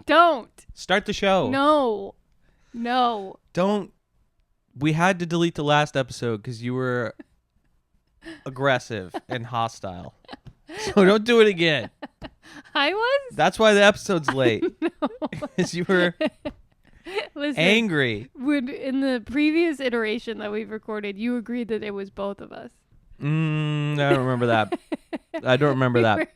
Don't. Start the show. No. Don't. We had to delete the last episode because you were aggressive and hostile. So don't do it again. I was? That's why the episode's late. No. Because you were Listen, angry. In the previous iteration that we've recorded, you agreed that it was both of us. I don't remember that. I don't remember that.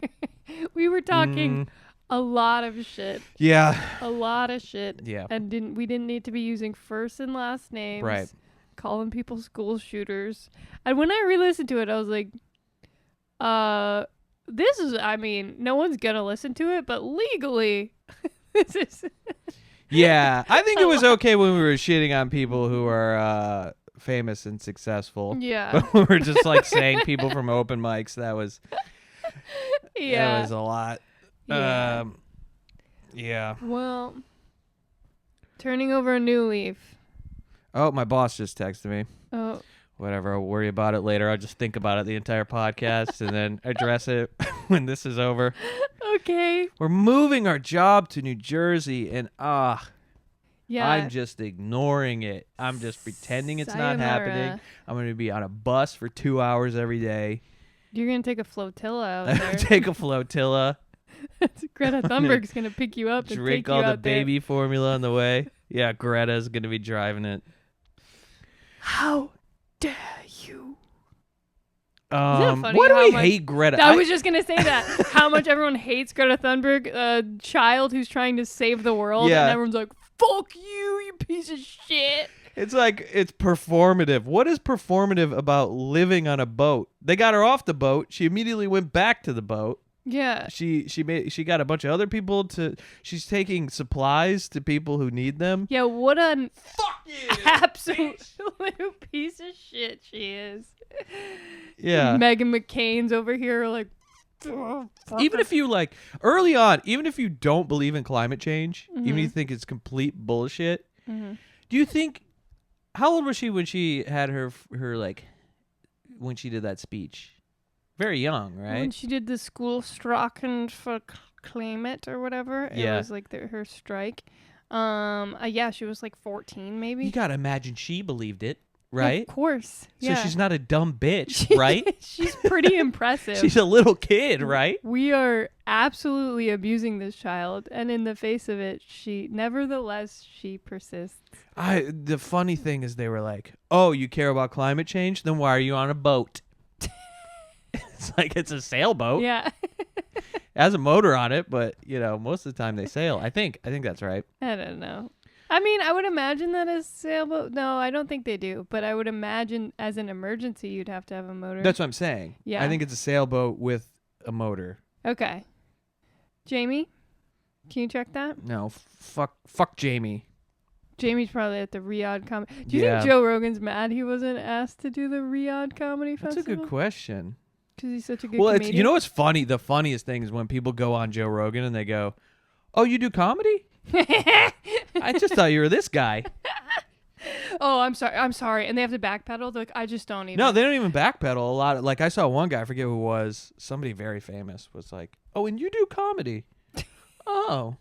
We were talking a lot of shit. Yeah. A lot of shit. Yeah. And we didn't need to be using first and last names. Right. Calling people school shooters. And when I re-listened to it, I was like, this is, I mean, no one's going to listen to it, but legally, this is... Yeah. I think it was okay when we were shitting on people who are famous and successful. Yeah. But we were just like saying people from open mics. That was... Yeah. That was a lot. Yeah. Yeah. Well, turning over a new leaf. Oh, my boss just texted me. Oh. Whatever. I'll worry about it later. I'll just think about it the entire podcast and then address it when this is over. Okay. We're moving our job to New Jersey, and yeah. I'm just ignoring it. I'm just pretending it's not happening. I'm going to be on a bus for 2 hours every day. You're going to take a flotilla out there. Take a flotilla. Greta Thunberg's going to pick you up and drink take you all the out there. baby formula on the way. Yeah, Greta's going to be driving it. How dare you? Why do we hate Greta? I was just going to say that. How much everyone hates Greta Thunberg, a child who's trying to save the world. Yeah. And everyone's like, fuck you, you piece of shit. It's like, it's performative. What is performative about living on a boat? They got her off the boat. She immediately went back to the boat. Yeah. She got a bunch of other people to... She's taking supplies to people who need them. Yeah, what an Fuck you, absolute piece of shit she is. Yeah. Megan McCain's over here like... Even if you like... Early on, even if you don't believe in climate change, even if you Mhm. think it's complete bullshit, Mhm. do you think... How old was she when she had her like... When she did that speech? Very young, right? When she did the school straken for climate or whatever, Yeah. it was like her strike. Yeah, she was like 14 maybe. You gotta imagine she believed it, right? Of course. So Yeah. she's not a dumb bitch, right? She's pretty impressive. She's a little kid, right? We are absolutely abusing this child, and in the face of it, she persists. The funny thing is they were like, "Oh, you care about climate change? Then why are you on a boat?" It's like it's a sailboat. Yeah. It has a motor on it, but most of the time they sail. I think that's right. I don't know. I mean, I would imagine that as sailboat. No, I don't think they do. But I would imagine as an emergency, you'd have to have a motor. That's what I'm saying. Yeah. I think it's a sailboat with a motor. Okay. Jamie, can you check that? No, fuck Jamie. Jamie's probably at the Riyadh Comedy. Do you Yeah. think Joe Rogan's mad he wasn't asked to do the Riyadh Comedy That's Festival? a good question. Because he's such a good Well, comedian. what's funny? The funniest thing is when people go on Joe Rogan and they go, "Oh, you do comedy? I just thought you were this guy." Oh, I'm sorry. And they have to backpedal. They're like, I just don't even. No, they don't even backpedal a lot. Like I saw one guy, I forget who it was, somebody very famous was like, "Oh, and you do comedy?" Oh,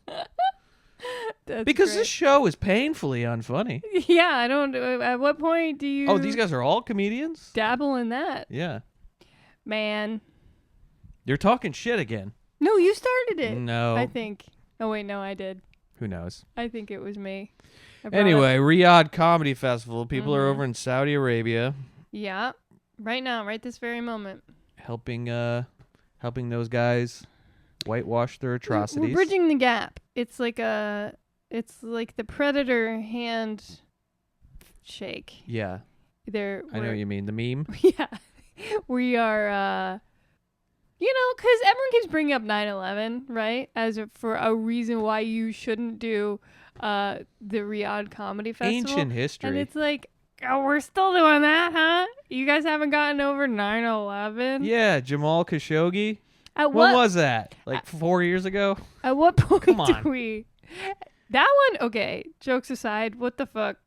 That's because great. this show is painfully unfunny. Yeah, I don't. At what point do you? Oh, these guys are all comedians? dabble in that, Yeah. man. You're talking shit again. No, you started it. No. I think. Oh wait, no, I did. Who knows? I think it was me. I brought Anyway, up- Riyadh Comedy Festival. People are Mhm. over in Saudi Arabia Yeah, right now, right this very moment. helping those guys whitewash their atrocities. We're bridging the gap. It's like the Predator hand shake. Yeah. I know what you mean. The meme. Yeah, we are. Because everyone keeps bringing up 9/11, right? For a reason why you shouldn't do the Riyadh Comedy Festival. Ancient history. And it's like, oh, we're still doing that, huh? You guys haven't gotten over 9/11? Yeah, Jamal Khashoggi. At When what was that? Like 4 years ago? At what point Come on. do we? That one, okay, jokes aside, what the fuck?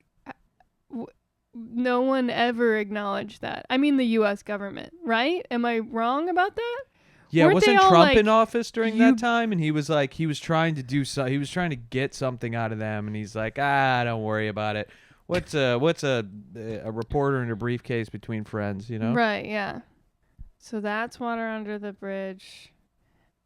No one ever acknowledged that. I mean, the U.S. government, right? Am I wrong about that? Yeah, Weren't wasn't they all Trump like, in office during you- that time? And he was trying to do so. He was trying to get something out of them, and he's like, don't worry about it. What's a reporter in a briefcase between friends, you know? Right, yeah. So that's Water Under the Bridge.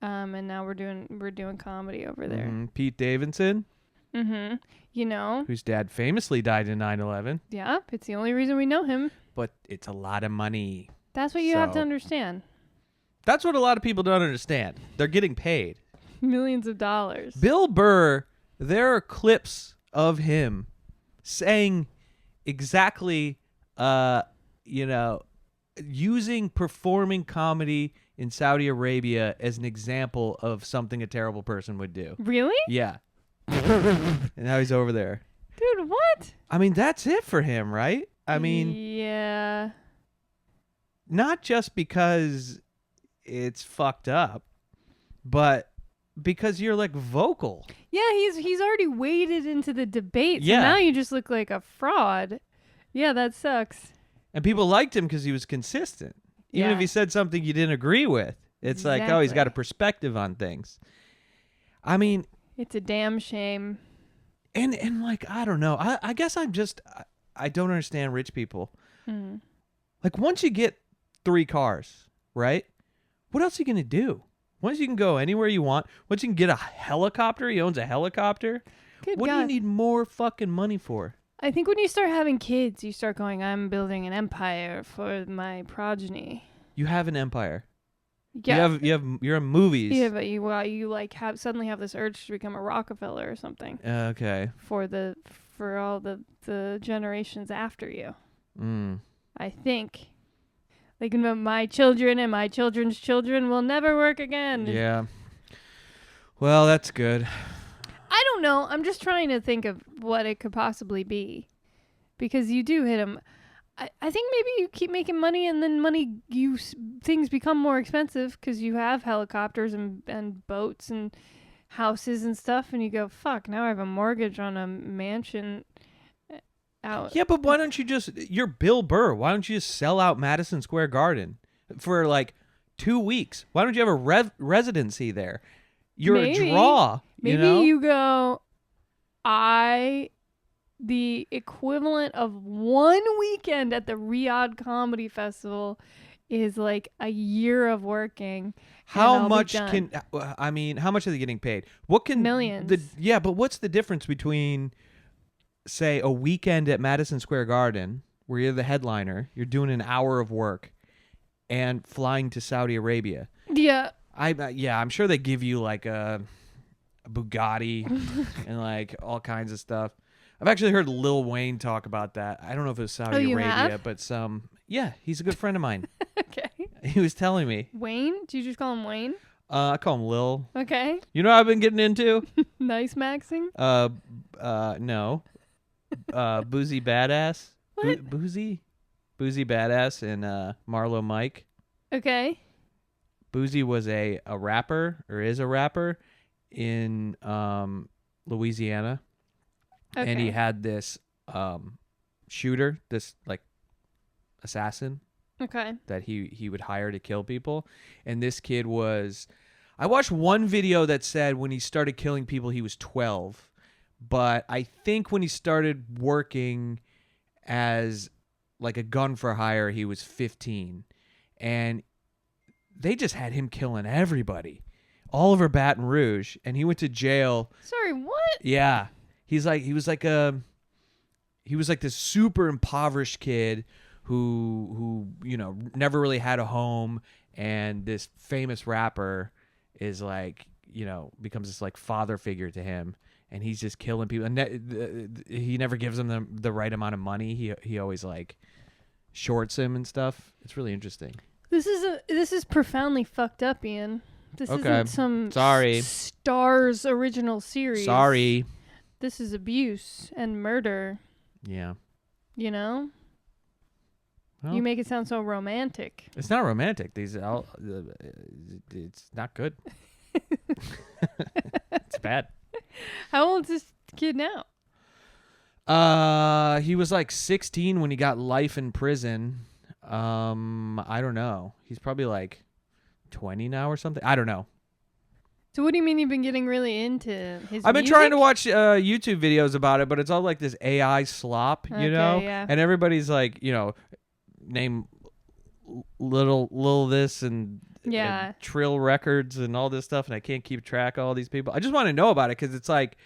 And now we're doing comedy over there. Pete Davidson, You know? whose dad famously died in 9/11, Yeah, it's the only reason we know him. but it's a lot of money. That's what you have to So- understand. That's what a lot of people don't understand. They're getting paid. Millions of dollars. Bill Burr, there are clips of him saying exactly, using performing comedy in Saudi Arabia as an example of something a terrible person would do. Really? Yeah. And now he's over there. Dude, what? I mean, that's it for him, right? I mean, yeah. not just because it's fucked up, but because you're like vocal. Yeah, he's already waded into the debate. So Yeah. now you just look like a fraud. Yeah, that sucks. And people liked him because he was consistent. Even Yeah. if he said something you didn't agree with. It's like, oh, he's got a Exactly. perspective on things. I mean, It's a damn shame. and like, I don't know. I guess I don't understand rich people. Mm. Like, once you get 3 cars, right? What else are you going to do? Once you can go anywhere you want, once you can get a helicopter, he owns a helicopter. Good What do God. you need more fucking money for? I think when you start having kids, you start going, I'm building an empire for my progeny. You have an empire. Yeah. You're in movies. Yeah, but you like suddenly have this urge to become a Rockefeller or something Okay. for all the generations after you. Mm. I think. Like, my children and my children's children will never work again. Yeah. Well, that's good. I don't know. I'm just trying to think of what it could possibly be. Because you do hit them. I think maybe you keep making money and then things become more expensive because you have helicopters and boats and houses and stuff. And you go, fuck, now I have a mortgage on a mansion out. Yeah, but why don't you you're Bill Burr. Why don't you just sell out Madison Square Garden for like 2 weeks? Why don't you have a residency there? You're Maybe. a draw. Maybe you know? go, the equivalent of one weekend at the Riyadh Comedy Festival is like a year of working. How I'll be much done. how much are they getting paid? What can Millions. But what's the difference between, say, a weekend at Madison Square Garden where you're the headliner, you're doing an hour of work, and flying to Saudi Arabia? Yeah. I'm sure they give you like a Bugatti and like all kinds of stuff. I've actually heard Lil Wayne talk about that. I don't know if it was Saudi you Arabia, have? but yeah, he's a good friend of mine. Okay. He was telling me. Wayne? Do you just call him Wayne? I call him Lil. Okay. You know what I've been getting into? Nice maxing? No. Boozy Badass. What? Boozy Badass and Marlo Mike. Okay. Boozy was a rapper, or is a rapper, in Louisiana. Okay. And he had this shooter, this like assassin Okay. that he would hire to kill people. And this kid I watched one video that said when he started killing people he was 12. But I think when he started working as like a gun for hire he was 15. And they just had him killing everybody all over Baton Rouge, and he went to jail. Sorry, what? Yeah. He was like this super impoverished kid who never really had a home, and this famous rapper is like, becomes this like father figure to him, and he's just killing people, and he never gives them the right amount of money. He always like shorts him and stuff. It's really interesting. This is profoundly fucked up, Ian. This Okay. isn't some Sorry. Star's original series. Sorry. This is abuse and murder, Yeah. you know? Well, You make it sound so romantic. it's not romantic. It's not good. It's bad. How old is this kid now? He was like 16 when he got life in prison. I don't know. He's probably like 20 now or something. I don't know. So what do you mean you've been getting really into his I've been music? trying to watch YouTube videos about it, but it's all like this AI slop, you know? Yeah. And everybody's like, name little this and Trill Records and all this stuff, and I can't keep track of all these people. I just want to know about it because it's like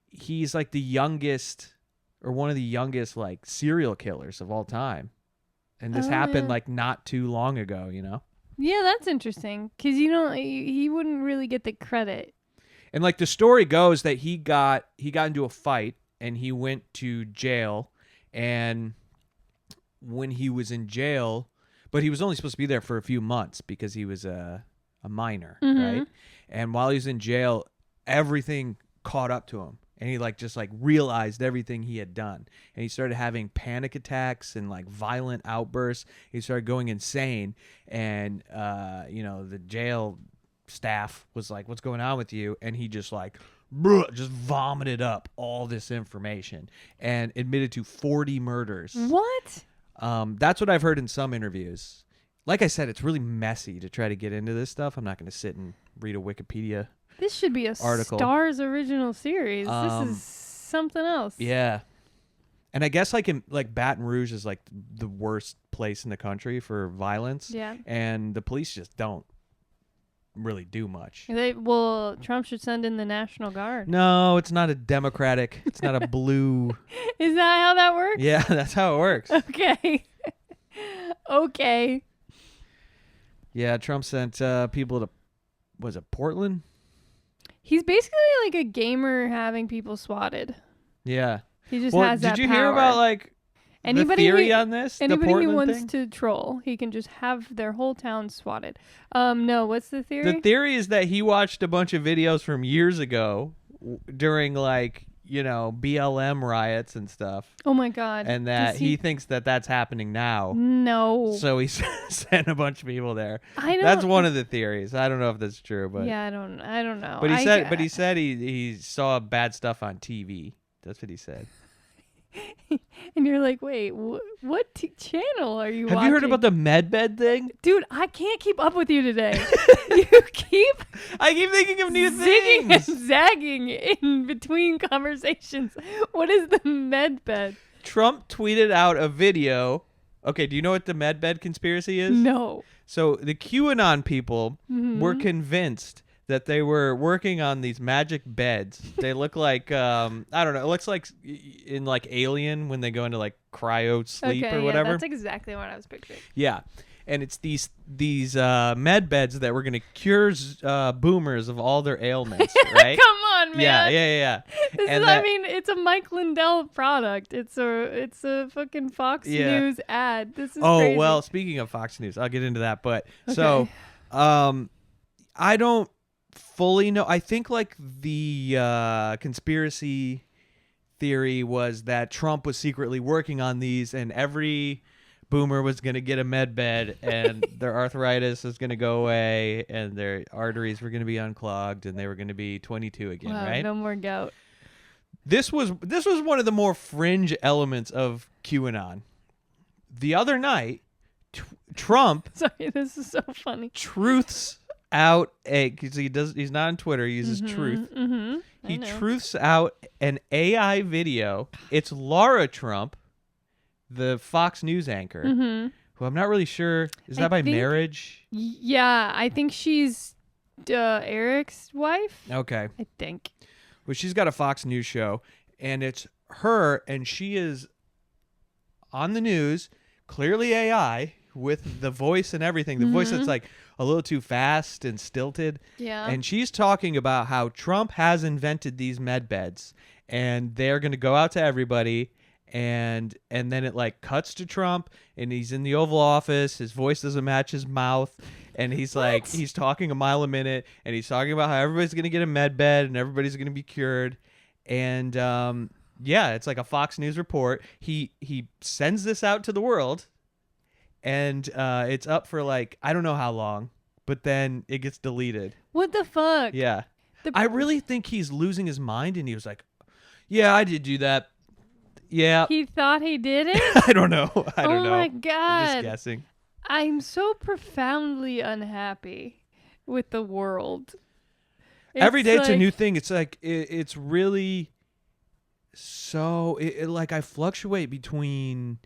he's like the youngest or one of the youngest like serial killers of all time. And this happened like not too long ago, Yeah, that's interesting because he wouldn't really get the credit. And like the story goes that he got into a fight and he went to jail, and when he was in jail, but he was only supposed to be there for a few months because he was a minor, right? And while he was in jail, everything caught up to him. And he just realized everything he had done. And he started having panic attacks and like violent outbursts. He started going insane. And, the jail staff was like, "What's going on with you?" And he just just vomited up all this information and admitted to 40 murders. What? That's what I've heard in some interviews. Like I said, it's really messy to try to get into this stuff. I'm not going to sit and read a Wikipedia This should be a article. Starz original series. This is something else. Yeah. And I guess in Baton Rouge is like the worst place in the country for violence. Yeah. And the police just don't really do much. Trump should send in the National Guard. No, it's not a democratic. It's not a blue. Is that how that works? Yeah, that's how it works. Okay. Okay. Yeah, Trump sent people to, was it Portland? He's basically like a gamer having people swatted. Yeah. He just has that power. Did you hear about the theory on this? Anybody who wants to troll, he can just have their whole town swatted. No, what's the theory? The theory is that he watched a bunch of videos from years ago during BLM riots and stuff. Oh my God. And that he thinks that that's happening now. No. So he sent a bunch of people there. I don't. That's one of the theories. I don't know if that's true, but yeah, I don't know. But he said he saw bad stuff on TV. That's what he said. And you're like, wait, what channel are you watching? Have you heard about the Medbed thing? Dude, I can't keep up with you today. I keep thinking of new things. And zagging in between conversations. What is the Medbed? Trump tweeted out a video. Okay, do you know what the Medbed conspiracy is? No. So the QAnon people were convinced that they were working on these magic beds. They look like I don't know. It looks like in Alien when they go into cryo sleep or whatever. Yeah, that's exactly what I was picturing. Yeah, and it's these med beds that were going to cure boomers of all their ailments. Right? Come on, man. Yeah. It's a Mike Lindell product. It's a fucking Fox News ad. This is crazy. Well, speaking of Fox News, I'll get into that. But so, I don't fully know. I think the conspiracy theory was that Trump was secretly working on these, and every boomer was going to get a med bed, and their arthritis was going to go away, and their arteries were going to be unclogged, and they were going to be 22 again. Wow, right? No more gout. This was one of the more fringe elements of QAnon. The other night, Trump. Sorry, this is so funny. Truths out because he's not on Twitter, he uses Truth. He truths out an AI video. It's Laura Trump, the Fox News anchor, who I'm not really sure, is that by marriage? Yeah, I think she's Eric's wife. Okay. I think. Well, she's got a Fox News show, and it's her, and she is on the news, clearly AI, with the voice and everything. The voice that's a little too fast and stilted. Yeah. And she's talking about how Trump has invented these med beds, and they're going to go out to everybody, and then it cuts to Trump, and he's in the Oval Office. His voice doesn't match his mouth, and he's he's talking a mile a minute, and he's talking about how everybody's going to get a med bed and everybody's going to be cured. And it's like a Fox News report. He sends this out to the world. And it's up for I don't know how long, but then it gets deleted. What the fuck? Yeah. I really think he's losing his mind, and he was like, yeah, I did do that. Yeah. He thought he did it? I don't know. I don't know. Oh my God. I'm just guessing. I'm so profoundly unhappy with the world. Every day it's a like- new thing. It's like it's really so like I fluctuate between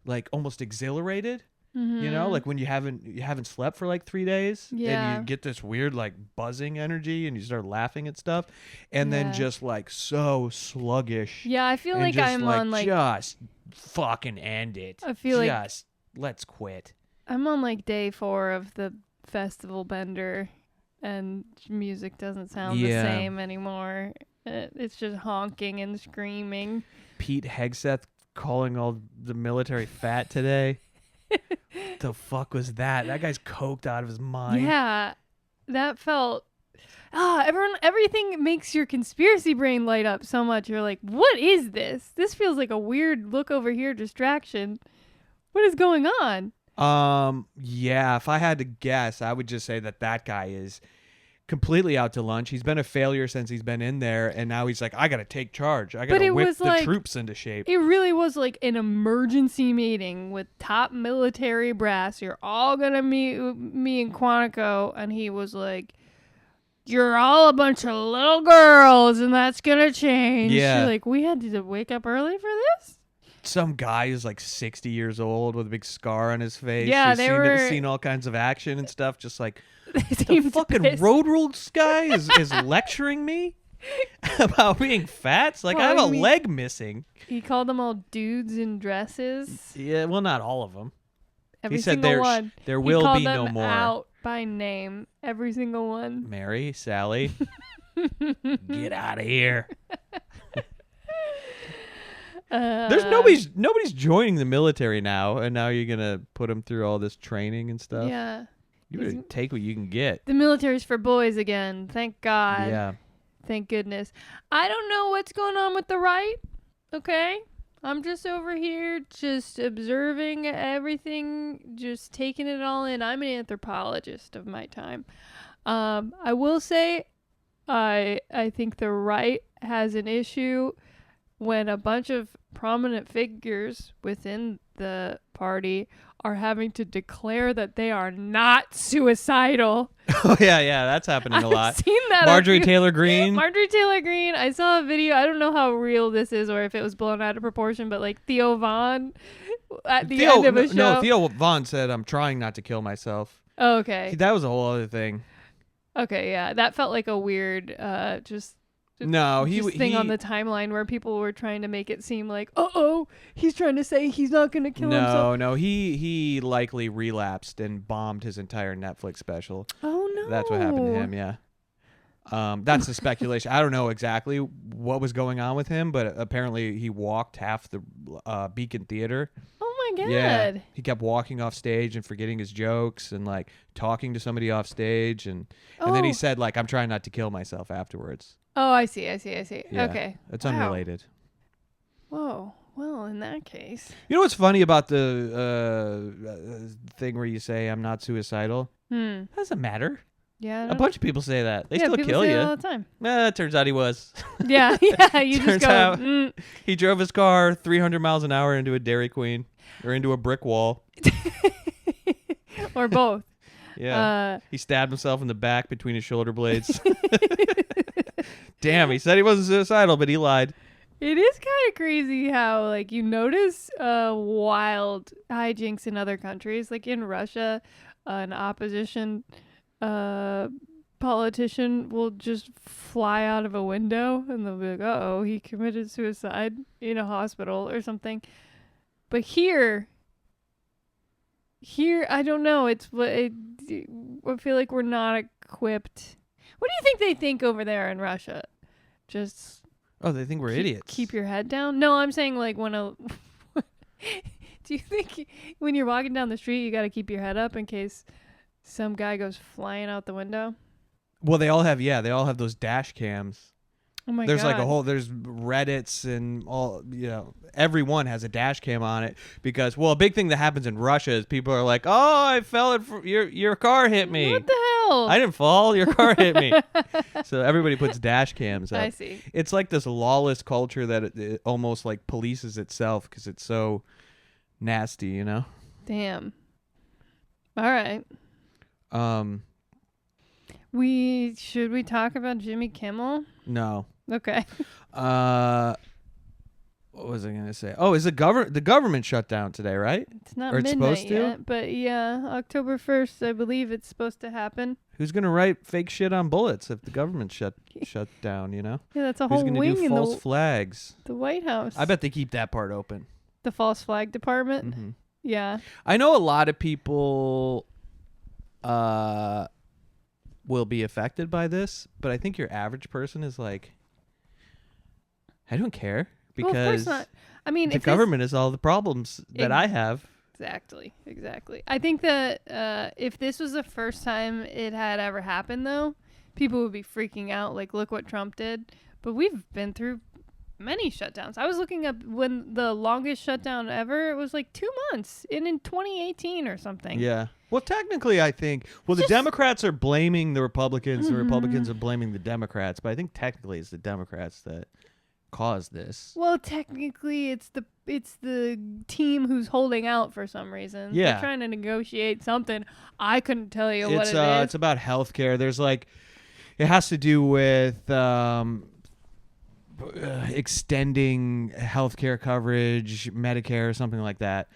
like almost exhilarated, you know, like when you haven't slept for like 3 days, and Yeah. you get this weird like buzzing energy, and you start laughing at stuff, and then Yeah. just like so sluggish. Yeah, I feel and like just I'm on like just fucking end it. I feel like just let's quit. I'm on like day 4 of the festival bender, and music doesn't sound the Yeah. same anymore. It's just honking and screaming. Pete Hegseth calling all the military fat today. The fuck was that? That guy's coked out of his mind. Yeah, that felt. Everything makes your conspiracy brain light up so much. You're like, what is this? This feels like a weird look over here distraction. What is going on? Yeah, if I had to guess, I would just say that guy is completely out to lunch. He's been a failure since he's been in there, and now he's like, I gotta take charge. I gotta whip the troops into shape. It really was like an emergency meeting with top military brass. You're all gonna meet me in Quantico, and he was like, you're all a bunch of little girls, and that's gonna change. Yeah. Like, we had to wake up early for this? Some guy who's like 60 years old with a big scar on his face. Yeah, who's seen all kinds of action and stuff, just like, They the seemed fucking pissed. road rules guy is lecturing me about being fat. It's like, Well, I have I a mean- leg missing. He called them all dudes in dresses. Yeah, well, not all of them. Every He said single one. there He will called be no them more. out by name. Every single one. Mary, Sally, get out of here. There's nobody's joining the military now, and now you're gonna put them through all this training and stuff. Yeah. You better take what you can get. The military's for boys again. Thank God. Yeah. Thank goodness. I don't know what's going on with the right. Okay? I'm just over here just observing everything, just taking it all in. I'm an anthropologist of my time. I will say I think the right has an issue when a bunch of prominent figures within the party are having to declare that they are not suicidal. Oh yeah, that's happening a lot. I've seen that. Marjorie Taylor Greene. Marjorie Taylor Greene. I saw a video. I don't know how real this is or if it was blown out of proportion, but like Theo Von at the end of a show. No, Theo Von said, "I'm trying not to kill myself." Oh, okay. That was a whole other thing. Okay, yeah. That felt like a weird just No, thing on the timeline where people were trying to make it seem like, he's trying to say he's not going to kill himself. No, he likely relapsed and bombed his entire Netflix special. Oh, no. That's what happened to him, yeah. That's the speculation. I don't know exactly what was going on with him, but apparently he walked half the Beacon Theater. Oh, my God. Yeah, he kept walking off stage and forgetting his jokes and like talking to somebody off stage, and then he said like, I'm trying not to kill myself afterwards. Oh, I see. Yeah, Okay. It's Wow. unrelated. Whoa. Well, in that case. You know what's funny about the thing where you say I'm not suicidal? Doesn't matter. Yeah. A bunch of people say that. They yeah, still people kill say you. it all the time. It turns out he was. Yeah. You just Turns go. out- He drove his car 300 miles an hour into a Dairy Queen or into a brick wall. Or both. Yeah. He stabbed himself in the back between his shoulder blades. Damn, he said he wasn't suicidal, but he lied. It is kind of crazy how, like, you notice wild hijinks in other countries. Like in Russia, an opposition politician will just fly out of a window and they'll be like, uh-oh, he committed suicide in a hospital or something. But here, I don't know. I feel like we're not equipped. What do you think they think over there in Russia? Just... Oh, they think we're idiots. Keep your head down? No, I'm saying like when a... Do you think when you're walking down the street, you got to keep your head up in case some guy goes flying out the window? Well, they all have those dash cams. Oh my There's God. like there's Reddits and all, everyone has a dash cam on it because, well, a big thing that happens in Russia is people are like, oh, I fell your car hit me. What the hell? I didn't fall. Your car hit me. So everybody puts dash cams up. I see. It's like this lawless culture that it almost like polices itself because it's so nasty, Damn. All right. Um, Should we talk about Jimmy Kimmel? no. Okay. What was I gonna say? Oh, is the government shut down today, right? It's not Or it's midnight supposed to? yet, but yeah, October 1st, I believe it's supposed to happen. Who's gonna write fake shit on bullets if the government shut down? You know, Yeah, that's a who's whole gonna wing do in false flags? the White House. I bet they keep that part open. The false flag department. Mm-hmm. Yeah. I know a lot of people will be affected by this, but I think your average person is like, I don't care because Well, of course not. I mean, the government is all the problems that I have. Exactly. I think that if this was the first time it had ever happened, though, people would be freaking out. Like, look what Trump did. But we've been through many shutdowns. I was looking up when the longest shutdown ever. It was like 2 months in 2018 or something. Yeah. Well, technically, I think. Well, the Democrats are blaming the Republicans. The Republicans are blaming the Democrats. But I think technically it's the Democrats that caused this. Well, technically, it's the team who's holding out for some reason. Yeah. They're trying to negotiate something. I couldn't tell you what it is. It's about healthcare. There's like, it has to do with extending healthcare coverage, Medicare, something like that.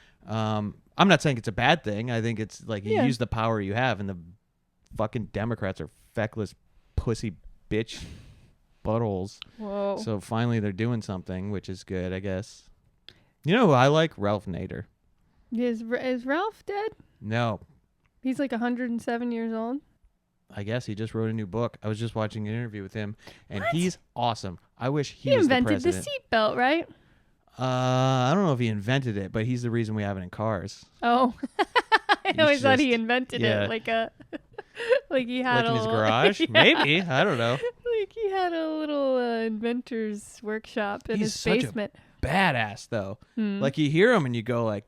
I'm not saying it's a bad thing. I think it's like you use the power you have, and the fucking Democrats are feckless pussy bitch buttholes. Whoa. So finally they're doing something, which is good, I guess. You know who I like? Ralph Nader. Is Ralph dead? No. He's like 107 years old. I guess he just wrote a new book. I was just watching an interview with him, and What? he's awesome. I wish he He was the invented the president. seatbelt, right? I don't know if he invented it, but he's the reason we have it in cars. Oh. I always thought he invented yeah. it like a like he had Like in his little, garage? yeah. Maybe. I don't know. Like he had a little inventor's workshop in He's his such a basement. Badass, though. Like, you hear him and you go like,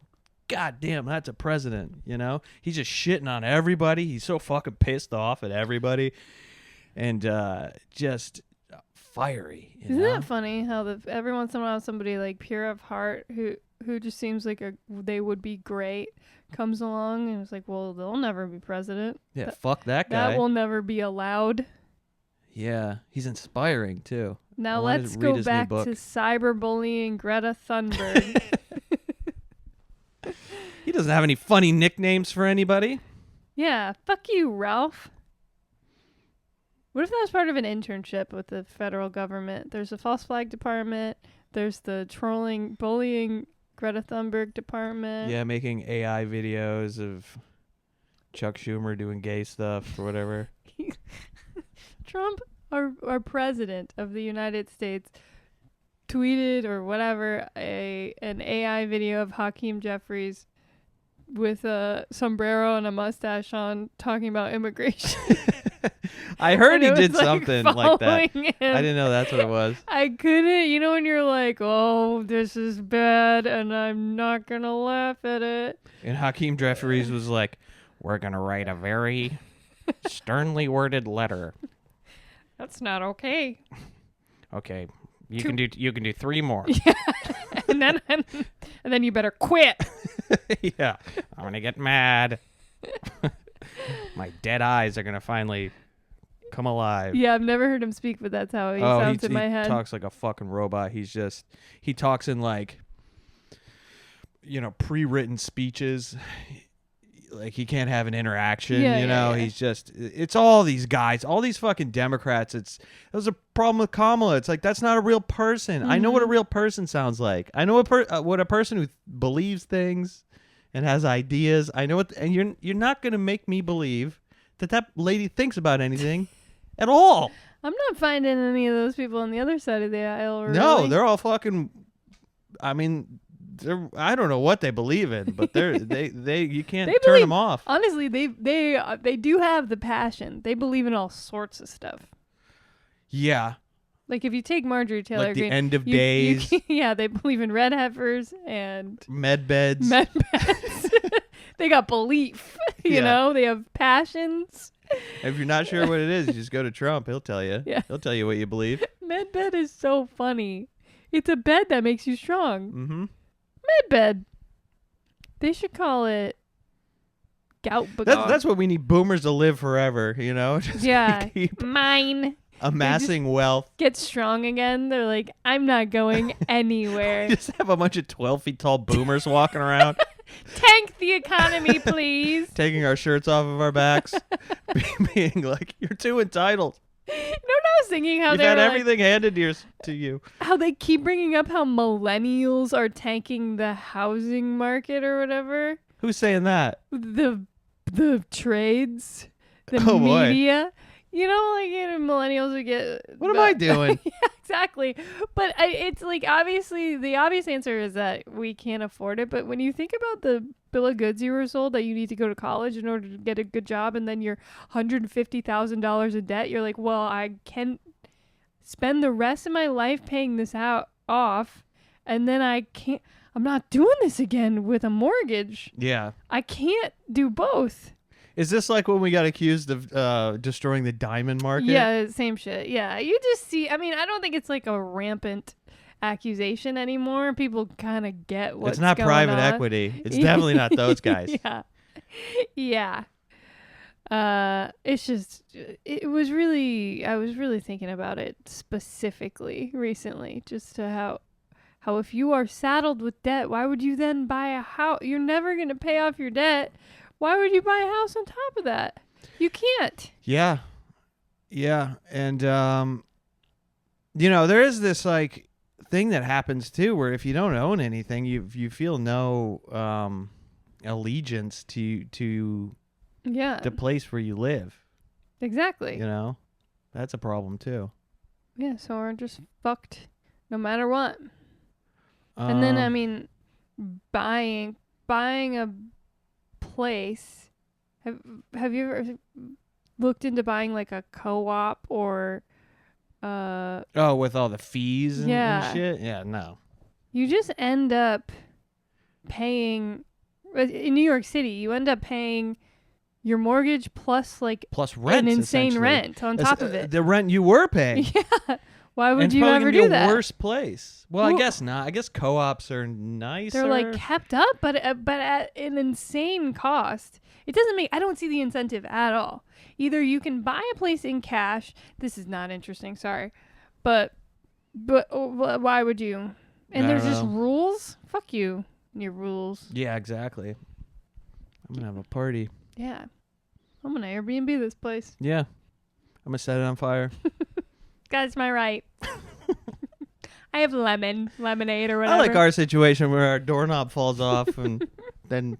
God damn, that's a president, you know? He's just shitting on everybody. He's so fucking pissed off at everybody. And just fiery. Isn't that funny how every once in a while somebody like pure of heart who just seems like they would be great comes along and it's like, well, they'll never be president. Yeah, fuck that guy. That will never be allowed. Yeah, he's inspiring too. Now let's go back to cyberbullying Greta Thunberg. He doesn't have any funny nicknames for anybody. Yeah, fuck you, Ralph. What if that was part of an internship with the federal government? There's a false flag department. There's the bullying Greta Thunberg department. Yeah, making AI videos of Chuck Schumer doing gay stuff or whatever. Trump, our president of the United States, tweeted or whatever an AI video of Hakeem Jeffries with a sombrero and a mustache on talking about immigration. I heard he did like something like that. Him. I didn't know that's what it was. I couldn't, when you're like, oh, this is bad and I'm not going to laugh at it. And Hakeem Jeffries was like, we're going to write a very sternly worded letter. That's not okay. Okay. You can do 3 more. Yeah. and then you better quit. Yeah. I'm going to get mad. My dead eyes are going to finally come alive. Yeah, I've never heard him speak, but that's how he sounds in my head. He talks like a fucking robot. He talks in like, pre-written speeches. Like he can't have an interaction, Yeah. It's all these guys, all these fucking Democrats. That was a problem with Kamala. It's like, that's not a real person. I know what a real person sounds like. I know what a person who believes things and has ideas. I know and you're not going to make me believe that lady thinks about anything at all. I'm not finding any of those people on the other side of the aisle. Really. No, they're all fucking, I don't know what they believe in, but you can't turn them off. Honestly, they do have the passion. They believe in all sorts of stuff. Yeah. Like if you take Marjorie Taylor Greene, the end of days. Yeah, they believe in red heifers and Medbeds. They got belief. You know, they have passions. If you're not sure what it is, you just go to Trump. He'll tell you. Yeah. He'll tell you what you believe. Medbed is so funny. It's a bed that makes you strong. Mm-hmm. Medbed. They should call it gout begone. That's what we need boomers to live forever, you know? Just Yeah. keep Mine. amassing wealth. Get strong again. They're like, I'm not going anywhere. Just have a bunch of 12 feet tall boomers walking around. Tank the economy, please. Taking our shirts off of our backs. Being like, you're too entitled. You know what I was thinking? How You've they're had like, everything handed to you. how they keep bringing up how millennials are tanking the housing market or whatever. Who's saying that? The trades, the Oh, boy. media. You know, like millennials would get. What am I doing? Yeah, exactly. But it's like obviously the obvious answer is that we can't afford it. But when you think about the bill of goods you were sold that you need to go to college in order to get a good job, and then you're $150,000 in debt, you're like, well, I can spend the rest of my life paying this off, and then I can't. I'm not doing this again with a mortgage. Yeah. I can't do both. Is this like when we got accused of destroying the diamond market? Yeah, same shit. Yeah, you just see. I mean, I don't think it's like a rampant accusation anymore. People kind of get what's It's not going private on. equity. It's definitely not those guys. Yeah. It's just. It was really. I was really thinking about it specifically recently, just to how if you are saddled with debt, why would you then buy a house? You're never gonna pay off your debt. Why would you buy a house on top of that? You can't. Yeah. Yeah. And, you know, there is this like thing that happens too, where if you don't own anything, you feel no allegiance to Yeah. the place where you live. Exactly. You know, that's a problem too. Yeah, so we're just fucked no matter what. And then, I mean, buying a place. Have you ever looked into buying like a co-op or with all the fees and shit? Yeah, no. You just end up paying in New York City, you end up paying your mortgage plus rent, an insane rent on top of it. The rent you were paying. Yeah. Why would and you ever do that? A worse place. Well, I guess not. I guess co-ops are nicer. They're like kept up, but at an insane cost. It doesn't make. I don't see the incentive at all. Either you can buy a place in cash. This is not interesting. Sorry, but why would you? And there's just rules. Fuck you and your rules. Yeah, exactly. I'm gonna have a party. Yeah, I'm gonna Airbnb this place. Yeah, I'm gonna set it on fire. That's my right. I have lemonade or whatever. I like our situation where our doorknob falls off and then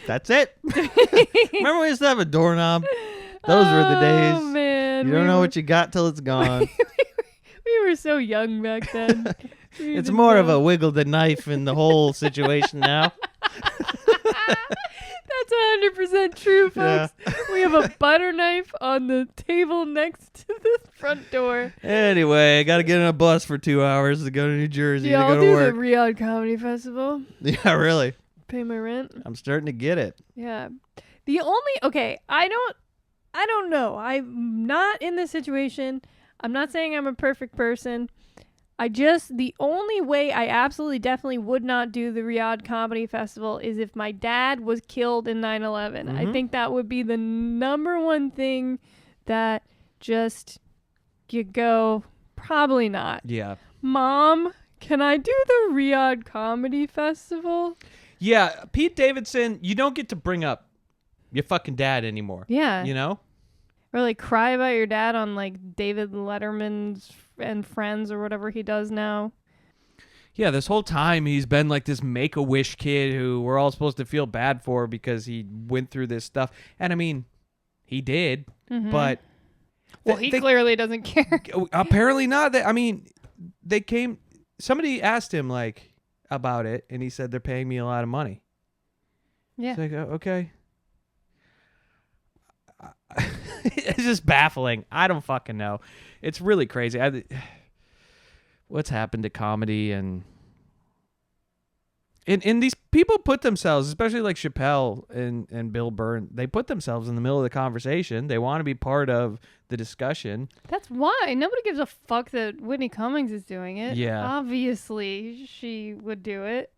that's it. Remember we used to have a doorknob? Those were the days. Oh, man. You don't know what you got till it's gone. We were so young back then. It's more of a wiggle the knife in the whole situation now. That's 100% true, folks. Yeah. We have a butter knife on the table next to the front door. Anyway, I got to get on a bus for 2 hours to go to New Jersey to I'll go to do work. the Riyadh Comedy Festival. Yeah, really. Pay my rent. I'm starting to get it. Yeah. I don't know. I'm not in this situation. I'm not saying I'm a perfect person. The only way I absolutely definitely would not do the Riyadh Comedy Festival is if my dad was killed in 9/11. I think that would be the number one thing that just you go, probably not. Yeah. Mom, can I do the Riyadh Comedy Festival? Yeah, Pete Davidson, you don't get to bring up your fucking dad anymore. Yeah. You know? Or like cry about your dad on like David Letterman's and Friends or whatever he does now. Yeah, this whole time he's been like this Make-A-Wish kid who we're all supposed to feel bad for because he went through this stuff. And I mean, he did, but... Well, he clearly doesn't care. Apparently not. Somebody asked him like about it, and he said they're paying me a lot of money. Yeah. It's like, okay. It's just baffling. I don't fucking know. It's really crazy. What's happened to comedy and these people put themselves, especially like Chappelle and Bill Burr, they put themselves in the middle of the conversation. They want to be part of the discussion. That's why. Nobody gives a fuck that Whitney Cummings is doing it. Yeah. Obviously, she would do it.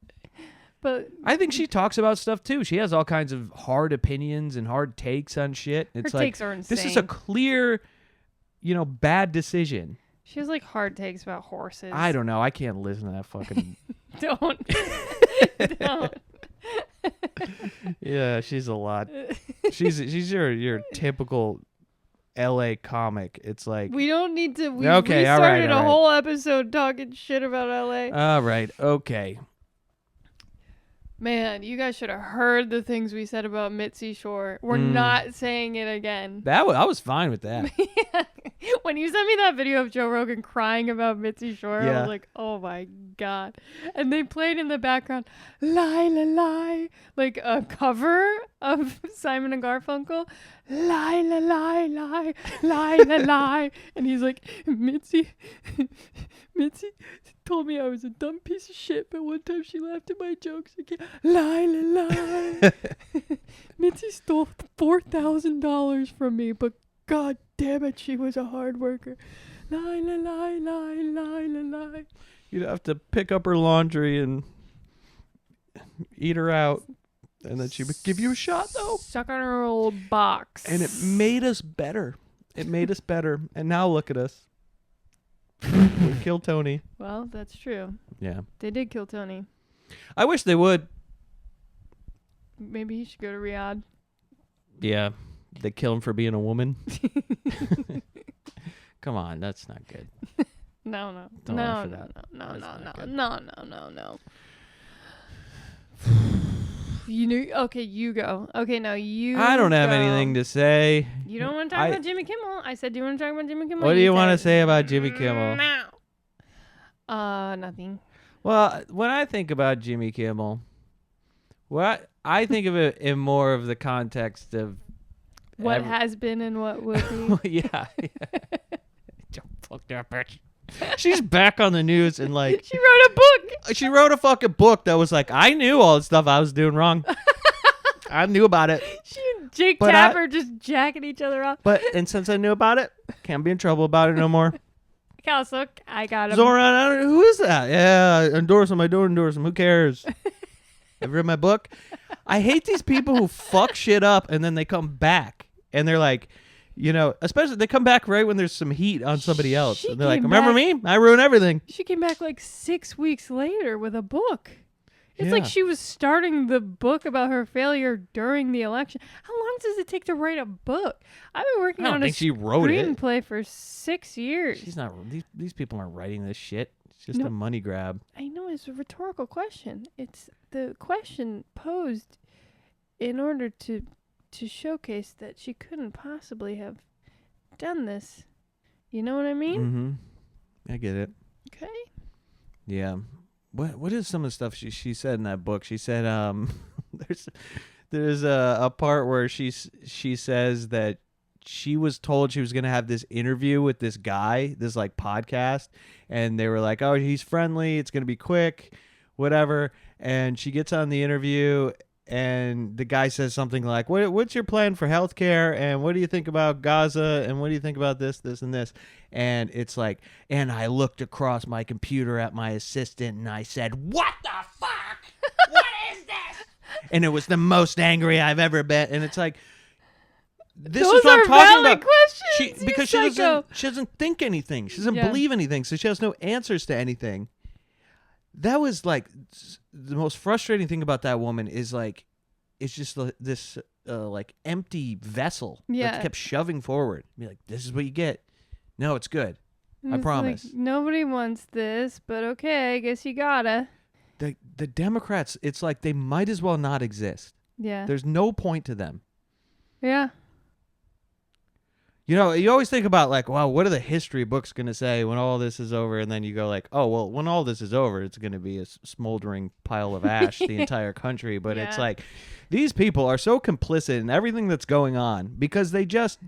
But I think she talks about stuff too. She has all kinds of hard opinions and hard takes on shit. It's her like, takes are insane. this is a clear, bad decision. She has like hard takes about horses. I don't know. I can't listen to that fucking. Don't. Don't. Yeah, she's a lot. She's your typical LA comic. It's like, We don't need to. We Okay, all right, started all a right. whole episode talking shit about LA. all right, okay. Man, you guys should have heard the things we said about Mitzi Shore. We're not saying it again. I was fine with that. When you sent me that video of Joe Rogan crying about Mitzi Shore, I Yeah. was like, oh my God. And they played in the background, lie, la, lie, like a cover of Simon and Garfunkel. Lie, la, lie, lie, lie, la, lie. And he's like, Mitzi told me I was a dumb piece of shit, but one time she laughed at my jokes again. Lie, la, lie. Mitzi stole $4,000 from me, but God damn it, she was a hard worker. Lie, la, lie, lie, lie, la, lie. You'd have to pick up her laundry and eat her out, and then she would give you a shot, though. Suck on her old box. And it made us better. It made us better. And now look at us. We killed Tony. Well, that's true. Yeah. They did kill Tony. I wish they would. Maybe he should go to Riyadh. Yeah. They kill him for being a woman. Come on, that's not good. No, no. Don't No, laugh no, at that. no, no, That's no, not no, good. no, no, no, no. You knew. Okay, you go. Okay, no, you. I don't have go. anything to say. You don't want to talk about Jimmy Kimmel. I said, do you want to talk about Jimmy Kimmel? What do you want to said, say about Jimmy Kimmel? No. Nothing. Well, when I think about Jimmy Kimmel, I think of it in more of the context of What has been and what will be. yeah. Don't fuck that bitch. She's back on the news and like She wrote a book. she wrote a fucking book that was like, I knew all the stuff I was doing wrong. I knew about it. She and Jake But Tapper just jacking each other off. And since I knew about it, can't be in trouble about it no more. Look, I got him. Zoran, I don't know, who is that? Yeah, I endorse him. I don't endorse him. Who cares? Have you read my book? I hate these people who fuck shit up and then they come back and they're like, especially they come back right when there's some heat on somebody else. She And they're like, came remember back- me? I ruined everything. She came back like 6 weeks later with a book. It's Yeah. like she was starting the book about her failure during the election. How long does it take to write a book? I've been working I don't on a think she wrote it. screenplay for 6 years. She's not. These people aren't writing this shit. It's just No. a money grab. I know it's a rhetorical question. It's the question posed in order to showcase that she couldn't possibly have done this. You know what I mean? Mm-hmm. I get it. Okay. Yeah. What is some of the stuff she said in that book? She said there's a part where she says that she was told she was going to have this interview with this guy, this like podcast, and they were like, "Oh, he's friendly, it's going to be quick, whatever." And she gets on the interview and the guy says something like, what's your plan for healthcare? And what do you think about Gaza? And what do you think about this, and this? And it's like, and I looked across my computer at my assistant and I said, what the fuck? What is this? And it was the most angry I've ever been. And it's like, this Those is what are I'm talking valid about. questions. Because you she doesn't think anything. She doesn't Yeah. believe anything. So she has no answers to anything. That was like the most frustrating thing about that woman is like, it's just this like empty vessel Yeah. that kept shoving forward. Be like, this is what you get. No, it's good. And I it's promise. Like, nobody wants this, but okay, I guess you gotta. The Democrats, it's like they might as well not exist. Yeah. There's no point to them. Yeah. You always think about like, wow, what are the history books going to say when all this is over? And then you go like, oh, well, when all this is over, it's going to be a smoldering pile of ash, the entire country. But it's Yeah. like, these people are so complicit in everything that's going on because they're just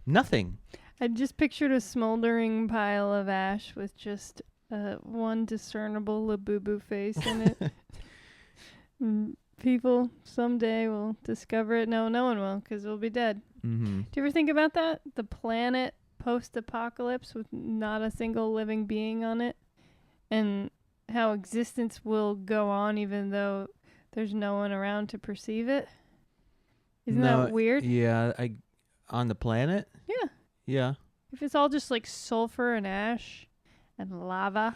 nothing. I just pictured a smoldering pile of ash with just one discernible Labubu face in it. People someday will discover it. No one will, because we'll be dead. Mm-hmm. Do you ever think about that? The planet post-apocalypse with not a single living being on it, and how existence will go on even though there's no one around to perceive it? Isn't that weird? Yeah, on the planet? Yeah. Yeah. If it's all just like sulfur and ash and lava.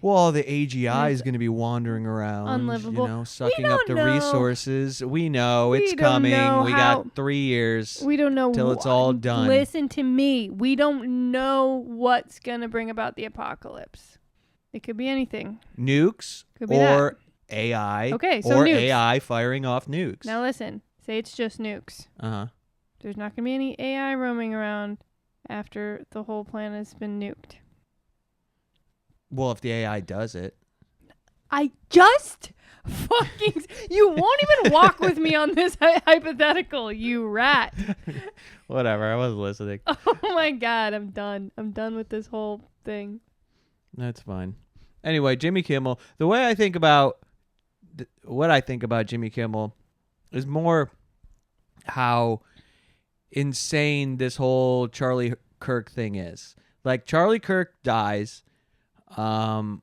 Well, the AGI is going to be wandering around, unlivable. Sucking up the resources. We know it's coming. We got 3 years. We don't know till it's all done. Listen to me. We don't know what's going to bring about the apocalypse. It could be anything. Nukes Could be or AI. Okay, so or nukes. AI firing off nukes. Now listen. Say it's just nukes. Uh-huh. There's not going to be any AI roaming around after the whole planet's been nuked. Well, if the AI does it. I just fucking... You won't even walk with me on this hypothetical, you rat. Whatever, I wasn't listening. Oh my God, I'm done. I'm done with this whole thing. That's fine. Anyway, Jimmy Kimmel. The way I think about... What I think about Jimmy Kimmel is more how insane this whole Charlie Kirk thing is. Like, Charlie Kirk dies... under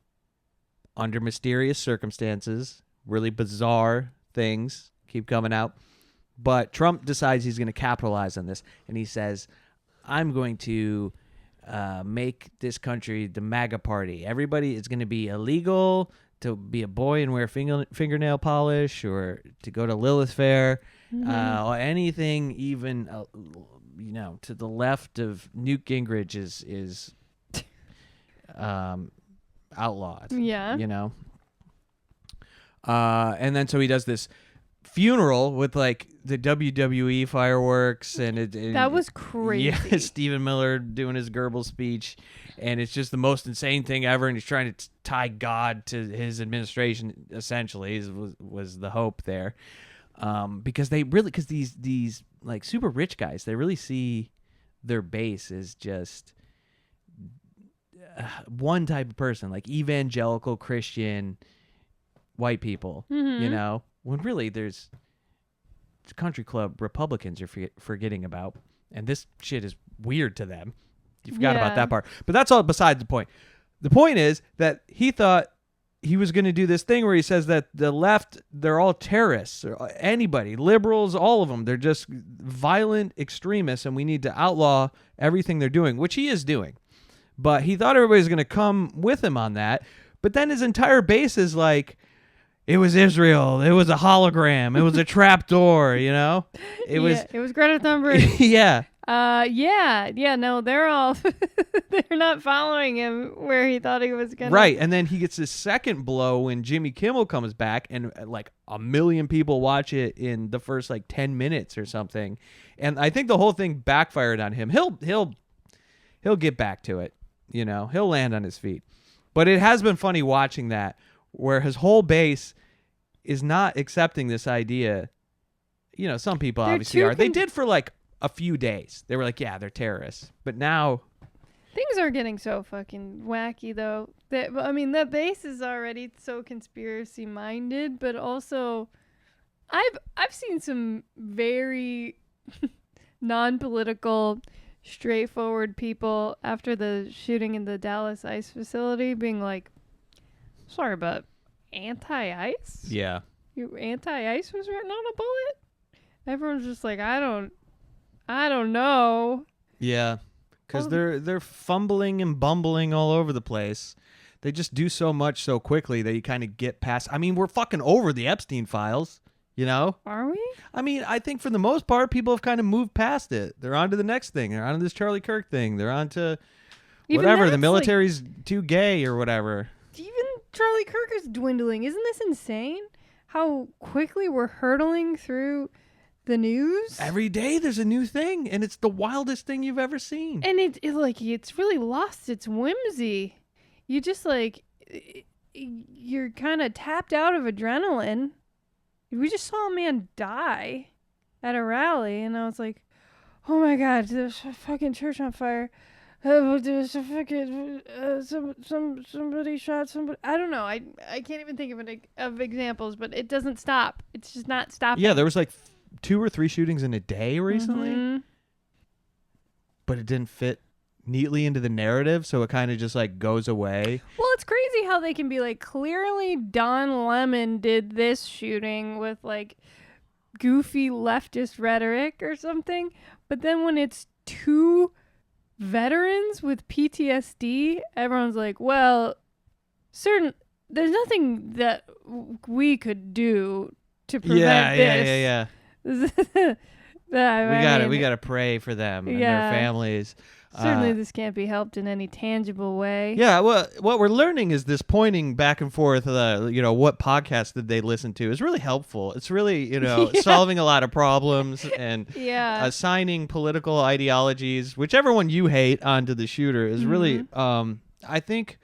mysterious circumstances, really bizarre things keep coming out. But Trump decides he's going to capitalize on this, and he says, I'm going to make this country the MAGA party. Everybody is going to be illegal to be a boy and wear fingernail polish or to go to Lilith Fair, or anything even, to the left of Newt Gingrich is outlawed. Yeah. And then so he does this funeral with like the WWE fireworks and that was crazy. Yeah, Stephen Miller doing his Goebbels speech, and it's just the most insane thing ever. And he's trying to tie God to his administration. Essentially, was the hope there, because these like super rich guys, they really see their base as just one type of person, like evangelical Christian white people, when really there's country club Republicans you're forgetting about, and this shit is weird to them. You forgot about that part, but that's all beside the point. The point is that he thought he was going to do this thing where he says that the left, they're all terrorists, or anybody, liberals, all of them, they're just violent extremists, and we need to outlaw everything they're doing, which he is doing. But he thought everybody was going to come with him on that. But then his entire base is like, it was Israel. It was a hologram. It was a trap door, It was Greta Thunberg. Yeah. No, they're all, they're not following him where he thought he was going to. Right. And then he gets his second blow when Jimmy Kimmel comes back, and like 1 million people watch it in the first like 10 minutes or something. And I think the whole thing backfired on him. He'll get back to it. He'll land on his feet. But it has been funny watching that, where his whole base is not accepting this idea. Some people obviously are. They did for like a few days. They were like, yeah, they're terrorists. But now things are getting so fucking wacky, though. That base is already so conspiracy minded, but also I've seen some very non-political, straightforward people after the shooting in the Dallas ICE facility being like, sorry, but anti-ICE? Yeah. Anti-ICE was written on a bullet? Everyone's just like, I don't know. Yeah. Because they're fumbling and bumbling all over the place. They just do so much so quickly that you kind of get past. I mean, we're fucking over the Epstein files. Are we? I mean, I think for the most part, people have kind of moved past it. They're on to the next thing. They're on to this Charlie Kirk thing. They're on to whatever. The military's too gay or whatever. Even Charlie Kirk is dwindling. Isn't this insane? How quickly we're hurtling through the news? Every day there's a new thing, and it's the wildest thing you've ever seen. And it's really lost its whimsy. You just you're kind of tapped out of adrenaline. We just saw a man die at a rally, and I was like, oh my God, there's a fucking church on fire. There's a fucking, somebody shot somebody. I don't know. I can't even think of examples, but it doesn't stop. It's just not stopping. Yeah, there was like 2 or 3 shootings in a day recently. Mm-hmm. But it didn't fit neatly into the narrative, so it kind of just like goes away. Well, it's crazy how they can be like, clearly Don Lemon did this shooting with like goofy leftist rhetoric or something, but then when it's two veterans with PTSD, everyone's like, well, there's nothing that we could do to prevent this. We gotta pray for them and their families. Certainly this can't be helped in any tangible way. Yeah, well, what we're learning is this pointing back and forth, what podcast did they listen to is really helpful. It's really, solving a lot of problems and assigning political ideologies, whichever one you hate, onto the shooter is really, I think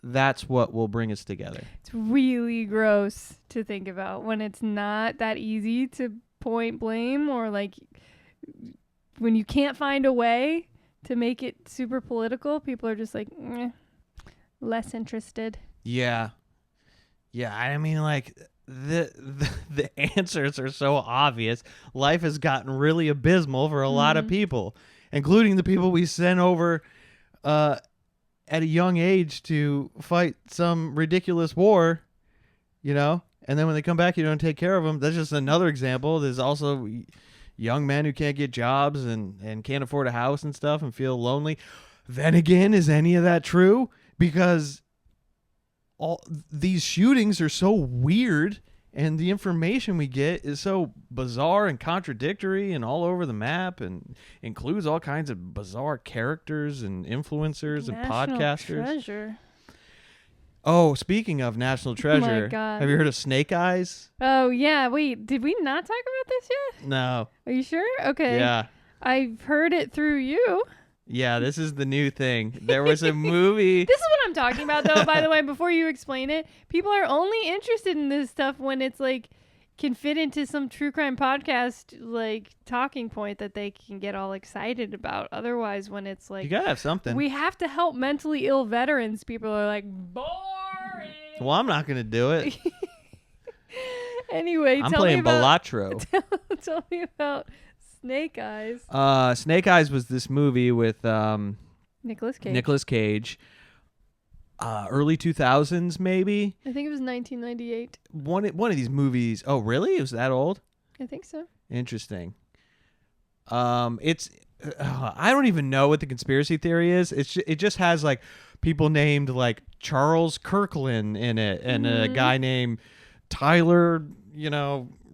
that's what will bring us together. It's really gross to think about when it's not that easy to point blame, or like when you can't find a way to make it super political, people are just like, less interested. Yeah. I mean, like the answers are so obvious. Life has gotten really abysmal for a lot of people, including the people we sent over at a young age to fight some ridiculous war, and then when they come back, you don't take care of them. That's just another example. There's also young men who can't get jobs and can't afford a house and stuff and feel lonely. Then again, is any of that true? Because all these shootings are so weird and the information we get is so bizarre and contradictory and all over the map and includes all kinds of bizarre characters and influencers and podcasters. Treasure. Oh, speaking of National Treasure, my God. Have you heard of Snake Eyes? Oh, yeah. Wait, did we not talk about this yet? No. Are you sure? Okay. Yeah. I've heard it through you. Yeah, this is the new thing. There was a movie. This is what I'm talking about, though, by the way, before you explain it. People are only interested in this stuff when it's like can fit into some true crime podcast like talking point that they can get all excited about. Otherwise, when it's like, you gotta have something. We have to help mentally ill veterans. People are like, boring. Well, I'm not gonna do it. Anyway, I'm playing Balatro. Tell me about Snake Eyes. Snake Eyes was this movie with Nicolas Cage. Early 2000s, maybe. I think it was 1998. One of these movies. Oh, really? It was that old? I think so. Interesting. It's I don't even know what the conspiracy theory is. It just has like people named like Charles Kirkland in it and a guy named Tyler,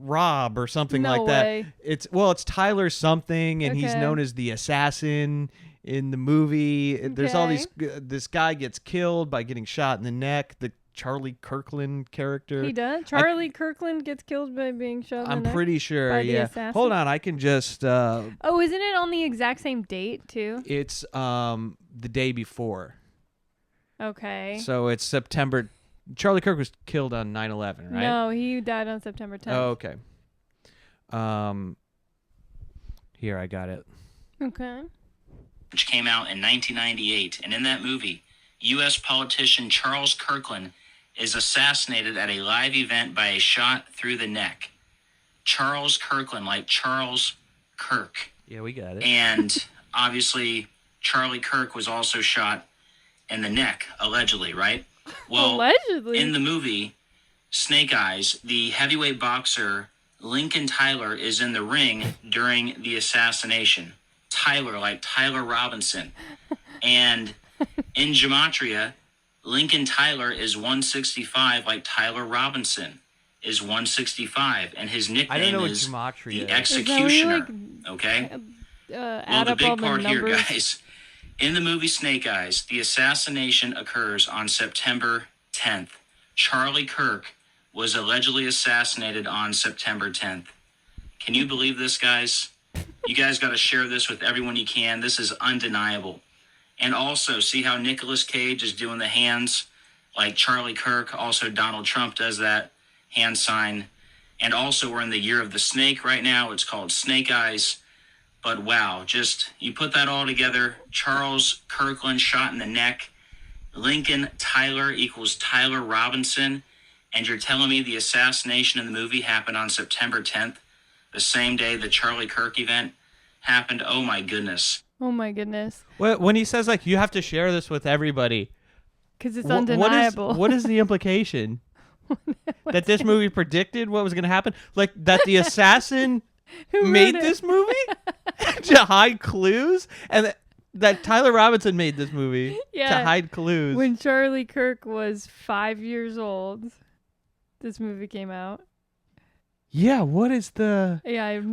Rob or something like that. It's Tyler something, and he's known as the assassin in the movie. There's all these. This guy gets killed by getting shot in the neck. The Charlie Kirkland character. He does. Charlie Kirkland gets killed by being shot in the neck. I'm pretty sure. By the assassin? Hold on, I can just. Isn't it on the exact same date too? It's the day before. Okay. So it's September. Charlie Kirk was killed on 9/11, right? No, he died on September 10th. Oh, okay. Here, I got it. Okay. Which came out in 1998, and in that movie, U.S. politician Charles Kirkland is assassinated at a live event by a shot through the neck. Charles Kirkland, like Charles Kirk. Yeah, we got it. And obviously, Charlie Kirk was also shot in the neck, allegedly, right? Well, allegedly. In the movie Snake Eyes, the heavyweight boxer Lincoln Tyler is in the ring during the assassination. Tyler, like Tyler Robinson. And in Gematria, Lincoln Tyler is 165, like Tyler Robinson is 165. And his nickname is the Executioner. Okay? Well, the big part here, guys. In the movie Snake Eyes, the assassination occurs on September 10th. Charlie Kirk was allegedly assassinated on September 10th. Can you believe this, guys? You guys got to share this with everyone you can. This is undeniable. And also, see how Nicolas Cage is doing the hands like Charlie Kirk. Also, Donald Trump does that hand sign. And also, we're in the year of the snake right now. It's called Snake Eyes. But wow, just you put that all together. Charles Kirkland shot in the neck. Lincoln Tyler equals Tyler Robinson. And you're telling me the assassination in the movie happened on September 10th, the same day the Charlie Kirk event happened? Oh my goodness. Oh my goodness. When he says like you have to share this with everybody, Because it's undeniable. What is the implication? That this movie predicted what was going to happen? Like that the assassin Who made wrote it? this movie to hide clues, and that Tyler Robinson made this movie to hide clues. When Charlie Kirk was 5 years old, this movie came out. Yeah, what is the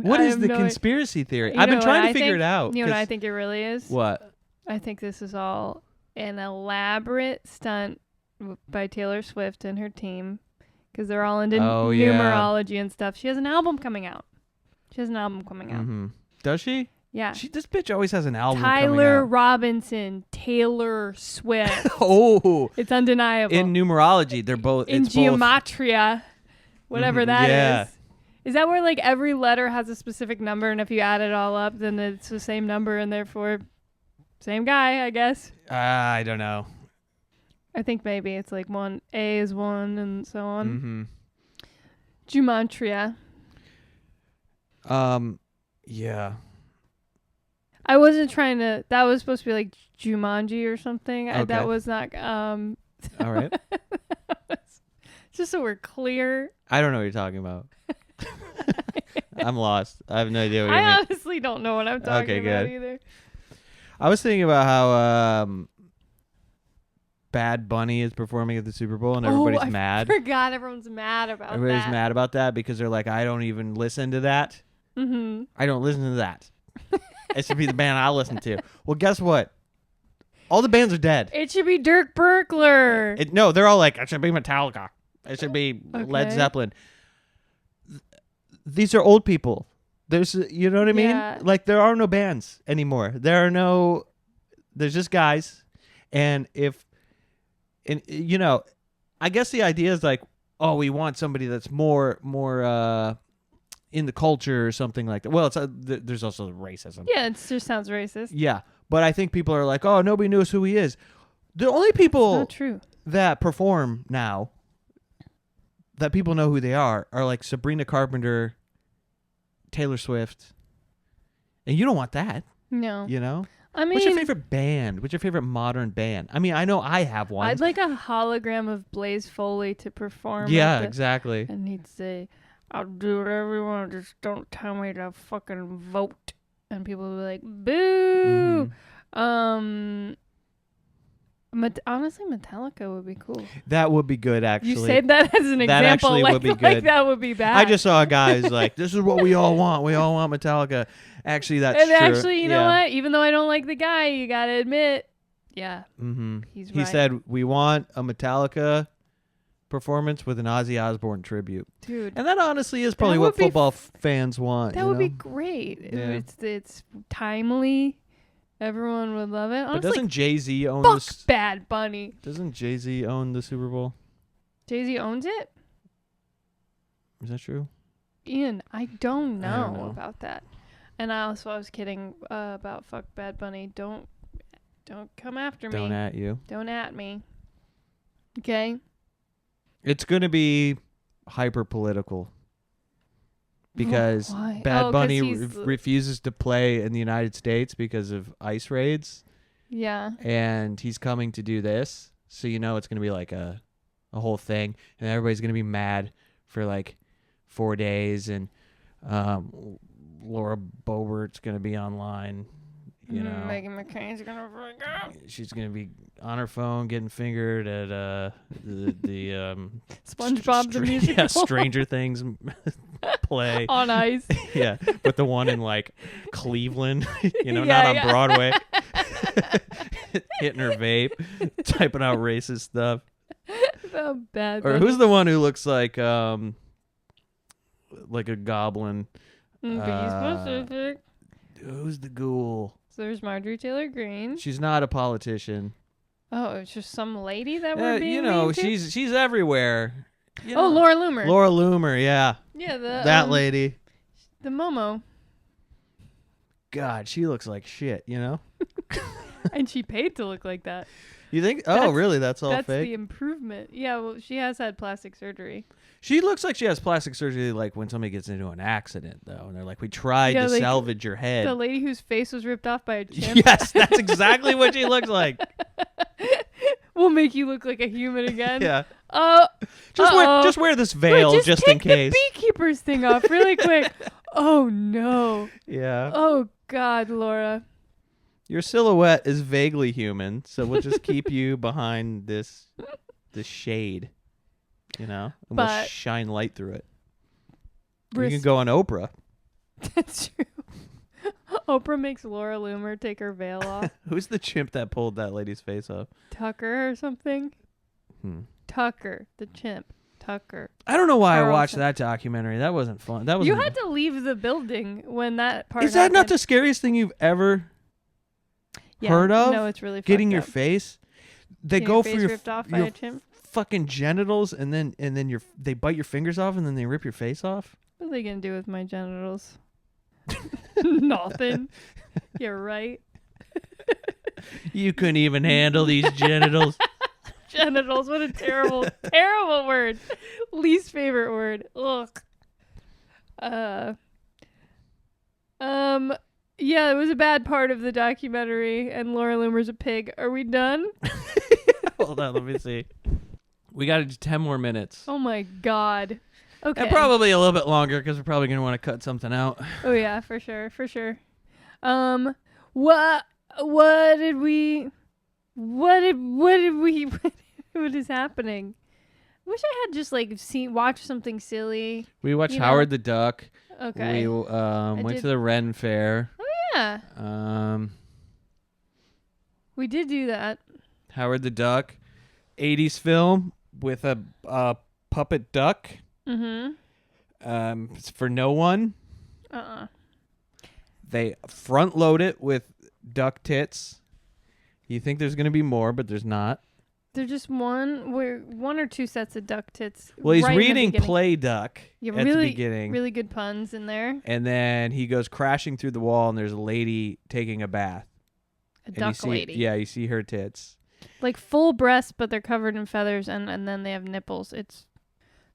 What is the conspiracy theory? You I've been know trying what to figure it out. You know what I think it really is? What? I think this is all an elaborate stunt by Taylor Swift and her team because they're all into numerology and stuff. She has an album coming out. Mm-hmm. Does she? Yeah. This bitch always has an album coming Tyler out. Robinson, Taylor Swift. Oh. It's undeniable. In numerology, they're both. In it's both. gematria, whatever that yeah. is. Is that where like every letter has a specific number, and if you add it all up, then it's the same number, and therefore same guy, I guess? I don't know. I think maybe it's like one A is one, and so on. Mm-hmm. Gematria. Yeah. I wasn't trying to. That was supposed to be like Jumanji or something. Okay. That was not. All right. Just so we're clear. I don't know what you're talking about. I'm lost. I have no idea what you mean. I honestly don't know what I'm talking about good. either. I was thinking about how Bad Bunny is performing at the Super Bowl and everybody's mad. I forgot everyone's mad about Everybody's that. mad about that because they're like, I don't even listen to that. Mm-hmm. I don't listen to that. It should be the band I listen to. Well, guess what? All the bands are dead. It should be Dirk Berkler. No, they're all like, it should be Metallica. It should be Led Okay. Zeppelin. These are old people. There's, you know what I mean? Yeah. Like there are no bands anymore. There's just guys. And I guess the idea is like, oh, we want somebody that's more in the culture or something like that. Well, there's also racism. Yeah, it just sounds racist. Yeah. But I think people are like, oh, nobody knows who he is. The only people Not true. that perform now that people know who they are like Sabrina Carpenter, Taylor Swift. And you don't want that, No. you know? I mean, What's your favorite band? What's your favorite modern band? I mean, I know I have one. I'd like a hologram of Blaze Foley to perform. Yeah, exactly. And he'd say, I'll do whatever you want, just don't tell me to fucking vote. And people would be like, boo! Mm-hmm. Honestly, Metallica would be cool. That would be good, actually. You said that as an That example, actually like, would be like good. that would be bad. I just saw a guy who's like, this is what we all want. We all want Metallica. Actually, that's and true. actually, you know what? Even though I don't like the guy, you gotta admit, yeah, Mm-hmm. he's He right. said, we want a Metallica performance with an Ozzy Osbourne tribute. Dude, And that honestly is probably That what would be football fans want. that you would be know? great. Yeah. It's timely. Everyone would love it. But Honestly, doesn't Jay-Z own fuck this? Bad Bunny. Doesn't Jay-Z own the Super Bowl? Jay-Z owns it? Is that true? Ian, I don't I don't know. about that. And I was kidding about fuck Bad Bunny. Don't come after me. Don't at you. Don't at me. Okay? It's going to be hyper political because Why? Bad 'Cause Bunny he's refuses to play in the United States because of ICE raids, Yeah. and he's coming to do this. So you know it's going to be like a whole thing, and everybody's going to be mad for like 4 days, and Laura Boebert's going to be online. You know, Megan McCain's gonna freak out. she's gonna be on her phone getting fingered at the SpongeBob the musical. Yeah, Stranger Things play. On ice. Yeah, but the one in like Cleveland, Yeah, not on yeah. Broadway. Hitting her vape, typing out racist stuff. Oh, Bad Or Bunny. who's the one who looks like a goblin? Be specific. Who's the ghoul? So there's Marjorie Taylor Greene. She's not a politician. Oh, it's just some lady that we're being mean to? she's everywhere. You Oh, know. Laura Loomer. Laura Loomer, yeah. Yeah, That lady. The Momo. God, she looks like shit, you know? And she paid to look like that. You think? Oh, really? That's all That's fake? the improvement. Yeah, well, she has had plastic surgery. She looks like she has plastic surgery like when somebody gets into an accident, though. And they're like, we tried Yeah, to like salvage your head. The lady whose face was ripped off by a chimp. Yes, that's exactly what she looks like. We'll make you look like a human again. Yeah. Just wear this veil Wait, just take in case. the beekeeper's thing off really quick. Oh, no. Yeah. Oh, God, Laura. Your silhouette is vaguely human, so we'll just keep you behind this shade, and we'll But- shine light through it. You Res- can go on Oprah. That's true. Oprah makes Laura Loomer take her veil off. Who's the chimp that pulled that lady's face off? Tucker or something? Hmm. Tucker, the chimp. Tucker. I don't know why I watched Carlson. that documentary. That wasn't fun. That was. You had to leave the building when that part Is that not happened. the scariest thing you've ever Yeah, heard of? No, it's really getting fucked your up. face? They Getting go your for face your ripped off by your a chimp. fucking genitals, and then they bite your fingers off, and then they rip your face off. What are they gonna do with my genitals? Nothing. You're right. You couldn't even handle these genitals. Genitals. What a terrible, terrible word. Least favorite word. Ugh. Yeah, it was a bad part of the documentary, and Laura Loomer's a pig. Are we done? Hold on, let me see. We got to do 10 more minutes. Oh my God. Okay. And probably a little bit longer because we're probably going to want to cut something out. Oh yeah, for sure, for sure. What did we? What is happening? Wish I had just like watch something silly. We watched You know? Howard the Duck. Okay. We went did- to the Ren Fair. Yeah, We we did do that. Howard the Duck, 80s film with a puppet duck. Mm-hmm. It's for no one. They front load it with duck tits. You think there's going to be more, but there's not. There's just one or two sets of duck tits. Well, he's right in the reading beginning. Play Duck Yeah, at the beginning. Really good puns in there. And then he goes crashing through the wall, and there's a lady taking a bath. A And you duck see, lady. Yeah, you see her tits. Like full breasts, but they're covered in feathers, and then they have nipples. It's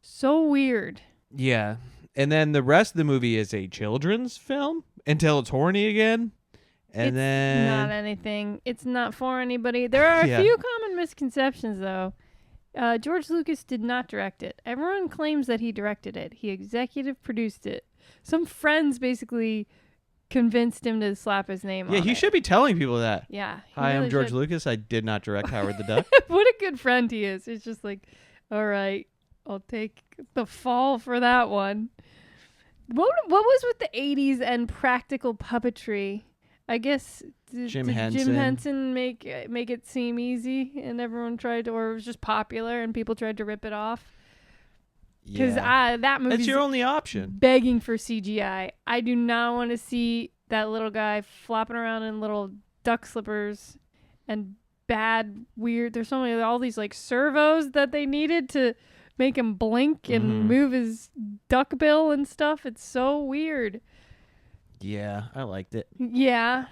so weird. Yeah. And then the rest of the movie is a children's film until it's horny again. And It's then not anything. It's not for anybody. There are a Yeah. few common misconceptions, though. George Lucas did not direct it. Everyone claims that he directed it. He executive produced it. Some friends basically convinced him to slap his name on yeah, he it. should be telling people that. Yeah. he Hi, I'm really George should. Lucas. I did not direct Howard the Duck. What a good friend he is. It's just like, all right, I'll take the fall for that one. What was with the 80s and practical puppetry? I guess Jim did Henson. Jim Henson make it seem easy, and everyone tried to, or it was just popular and people tried to rip it off. Because that That's movie's your only option. begging for CGI. I do not want to see that little guy flopping around in little duck slippers and bad, weird. There's all these like servos that they needed to make him blink and Mhm. move his duck bill and stuff. It's so weird. Yeah, I liked it. Yeah.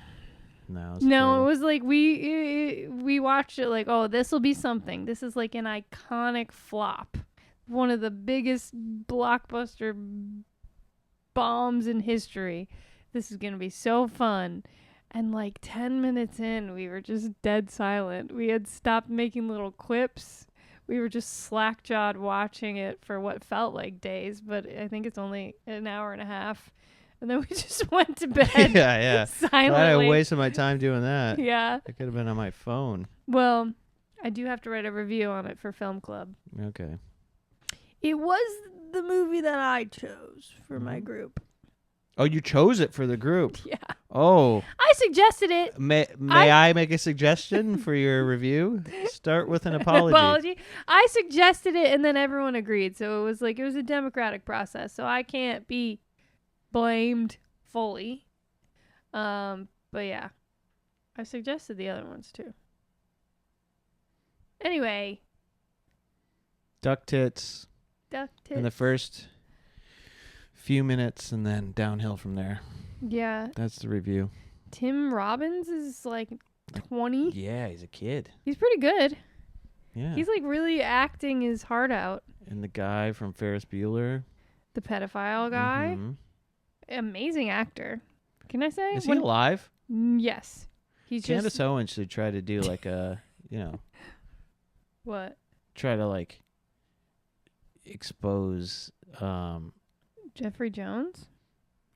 No, it's No, terrible. it was like we watched it like, oh, this will be something. This is like an iconic flop. One of the biggest blockbuster bombs in history. This is going to be so fun. And like 10 minutes in, we were just dead silent. We had stopped making little quips. We were just slack-jawed watching it for what felt like days, but I think it's only an hour and a half. And then we just went to bed yeah. silently. Glad I wasted my time doing that. Yeah. I could have been on my phone. Well, I do have to write a review on it for Film Club. Okay. It was the movie that I chose for my group. Oh, you chose it for the group. Yeah. Oh, I suggested it. may I make a suggestion for your review? Start with an apology. I suggested it and then everyone agreed. So it was a democratic process. So I can't be blamed fully. But yeah. I suggested the other ones too. Anyway, Duck tits duck tits. in the first few minutes and then downhill from there. Yeah. That's the review. Tim Robbins is like 20. Yeah, he's a kid. He's pretty good. Yeah. He's like really acting his heart out. And the guy from Ferris Bueller. The pedophile guy. Mhm. Amazing actor. Can I say? Is he alive? Yes. He's Candace just... Owens should try to do like a, What? try to like expose, Jeffrey Jones?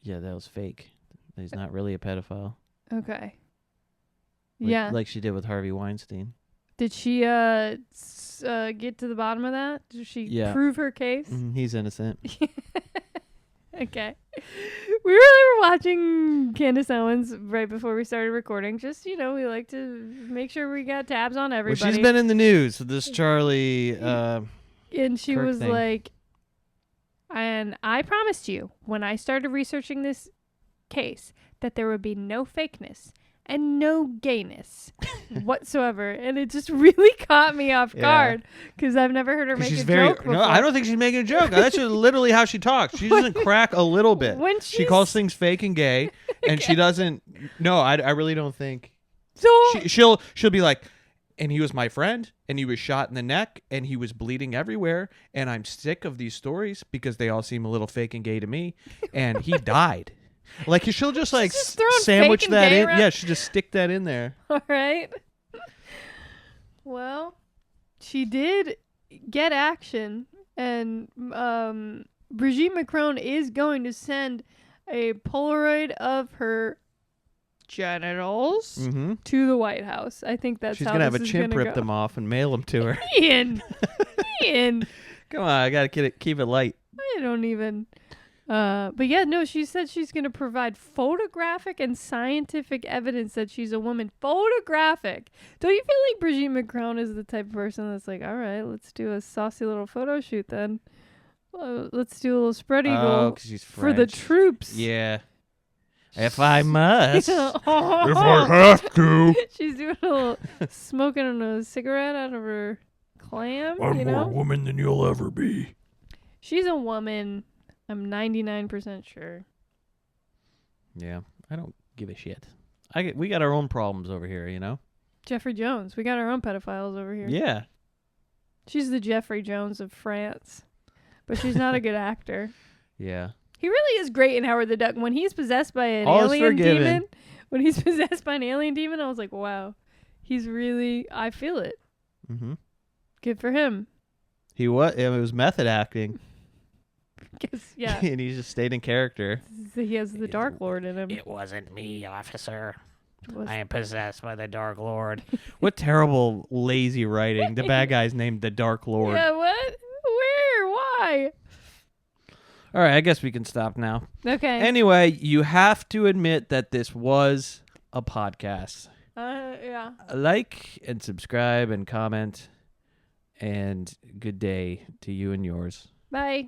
yeah, that was fake. He's not really a pedophile. Okay. Like, Yeah. Like she did with Harvey Weinstein. Did she get to the bottom of that? Did she prove her case? He's innocent. Okay. We really were watching Candace Owens right before we started recording. Just, we like to make sure we got tabs on everybody. Well, she's been in the news with this Charlie and she Kirk was thing. like, and I promised you when I started researching this case that there would be no fakeness and no gayness whatsoever. And it just really caught me off guard because I've never heard her make a joke before. No, I don't think she's making a joke. That's just literally how she talks. She doesn't crack a little bit. When She calls things fake and gay, and she doesn't. No, I really don't think. So She'll be like, and he was my friend, and he was shot in the neck, and he was bleeding everywhere, and I'm sick of these stories because they all seem a little fake and gay to me, and he died. Like she'll just like just throwing sandwich fake and that gay in. around. Yeah, she'll just stick that in there. All right. Well, she did get action, and Brigitte Macron is going to send a Polaroid of her genitals to the White House. I think that's She's how gonna have a this is chimp gonna rip go. them off and mail them to her. Ian. Come on, I gotta keep it light. I don't even. But yeah, no, she said she's going to provide photographic and scientific evidence that she's a woman. Photographic. Don't you feel like Brigitte Macron is the type of person that's like, all right, let's do a saucy little photo shoot then. Let's do a little spread eagle 'cause she's for the French. troops. Yeah. If I must. If I have to. She's doing a little smoking a cigarette out of her clam. More woman than you'll ever be. She's a woman. I'm 99% sure. Yeah, I don't give a shit. We got our own problems over here, Jeffrey Jones. We got our own pedophiles over here. Yeah. She's the Jeffrey Jones of France. But she's not a good actor. Yeah. He really is great in Howard the Duck. When he's possessed by an All is alien forgiven. demon, I was like, wow. He's really, I feel it. Mm-hmm. Good for him. It was method acting. Yeah. And he just stayed in character. He has the Dark Lord in him. It wasn't me, officer. Was- I am possessed by the Dark Lord. What terrible, lazy writing. The bad guy's named the Dark Lord. Yeah, what? Where? Why? All right, I guess we can stop now. Okay. Anyway, you have to admit that this was a podcast. Yeah. Like and subscribe and comment. And good day to you and yours. Bye.